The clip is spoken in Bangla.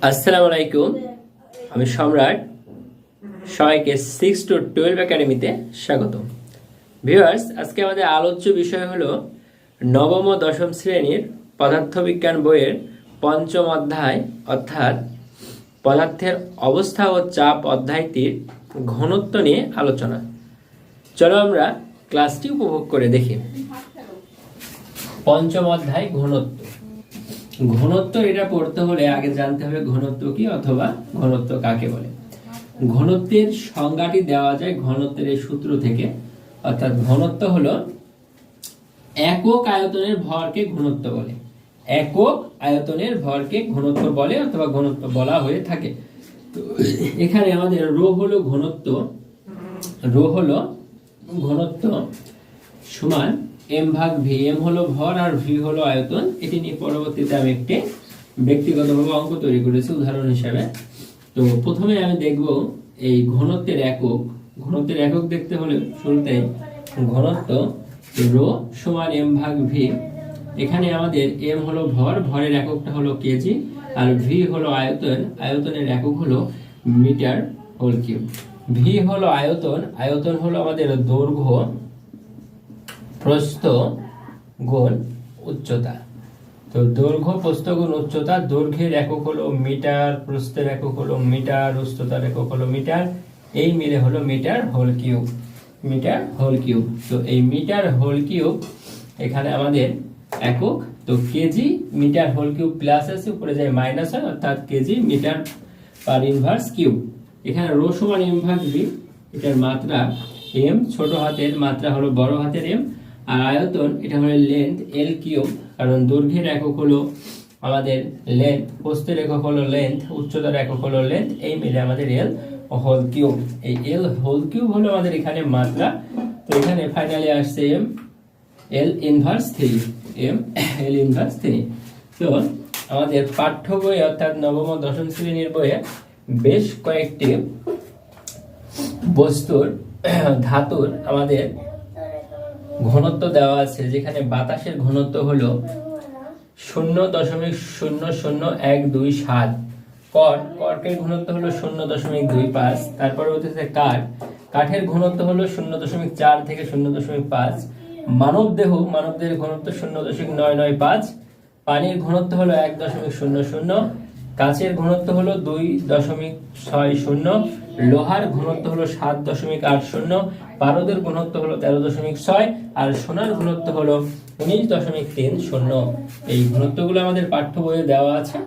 আসসালামু আলাইকুম, আমি সম্রাট। সবাইকে 6 to 12 একাডেমিতে স্বাগত। ভিউয়ার্স, আজকে আমাদের আলোচ্য বিষয় হলো নবম ও দশম শ্রেণীর পদার্থবিজ্ঞান বইয়ের পঞ্চম অধ্যায় অর্থাৎ পদার্থের অবস্থা ও চাপ অধ্যায়টির ঘনত্ব নিয়ে আলোচনা। চলো আমরা ক্লাসটি উপভোগ করে দেখি। পঞ্চম অধ্যায় ঘনত্ব। ঘনত্ব এটা পড়তে হলে আগে জানতে হবে ঘনত্ব কি অথবা ঘনত্ব কাকে বলে। ঘনত্বের সংজ্ঞাটি দেওয়া যায় ঘনত্বের এই সূত্র থেকে, অর্থাৎ ঘনত্ব হলো একক আয়তনের ভরকে ঘনত্ব বলে। একক আয়তনের ভরকে ঘনত্ব বলে অথবা ঘনত্ব বলা হয়ে থাকে। তো এখানে আমাদের রো হলো ঘনত্ব, সমান এম ভাগ ভি। এম হলো ভর আর ভি হলো আয়তন। এটি নিয়ে পরবর্তীতে আমি একটি ব্যক্তিগতভাবে অঙ্ক তৈরি করেছি উদাহরণ হিসাবে। তো প্রথমে আমি দেখব এই ঘনত্বের একক। ঘনত্বের একক দেখতে হলে শুরুতেই ঘনত্ব রো সমান এম ভাগ ভি। এখানে আমাদের এম হলো ভর, ভরের এককটা হলো কেজি, আর ভি হলো আয়তন, আয়তনের একক হলো মিটার হোল কিউব। ভি হলো আয়তন, আয়তন হলো আমাদের দৈর্ঘ্য প্রস্থ গুণ উচ্চতা। তো দৈর্ঘ্য প্রস্থ গুণ উচ্চতা, দৈর্ঘ্যের একক হলো মিটার, প্রস্থের একক হলো মিটার, উচ্চতার একক হলো মিটার, এই মিলে হলো metre whole cube. Metre whole cube. তো এই মিটার হোল কিউব এখানে আমাদের একক। তো KG metre whole cube plus আছে, উপরে যায় মাইনাস হয়, অর্থাৎ KG metre per inverse cube. এখানে রো সমান এম ভাগ ভি, এটার মাত্রা এম, ছোট হাতের মাত্রা হলো বড় হাতের এম, আর আয়তন এটা হলো লেন্থ এল কিউব, কারণ দৈর্ঘ্যের একক হলো আমাদের লেন্থ, প্রস্থের একক হলো লেন্থ, উচ্চতার একক হলো লেন্থ, এই মিলে আমাদের এল হোল কিউব। এই এল হোল কিউব হলো আমাদের এখানে মাত্রা। তো এখানে ফাইনালি আসছে M L inverse 3, M L inverse 3। তো আমাদের পাঠ্য বই অর্থাৎ নবম ও দশম শ্রেণীর বইয়ে বেশ কয়েকটি বস্তুর ধাতুর আমাদের ঘনত্ব দেওয়া আছে, যেখানে বাতাসের ঘনত্ব হলো 0.00127, কর্কের ঘনত্ব হলো 0.25, তারপরে হচ্ছে কাঠের ঘনত্ব হলো 0.4 থেকে 0.5, মানবদেহের ঘনত্ব 0.995, পানির ঘনত্ব হলো 1.00, কাচের ঘনত্ব হলো 2.60, লোহার ঘনত্ব হলো 7.80, পারদের ঘনত্ব হলো 13.6, আর সোনার ঘনত্ব হলো 19.30। এই ঘনত্বগুলো আমাদের পাঠ্য বইয়ে দেওয়া আছে।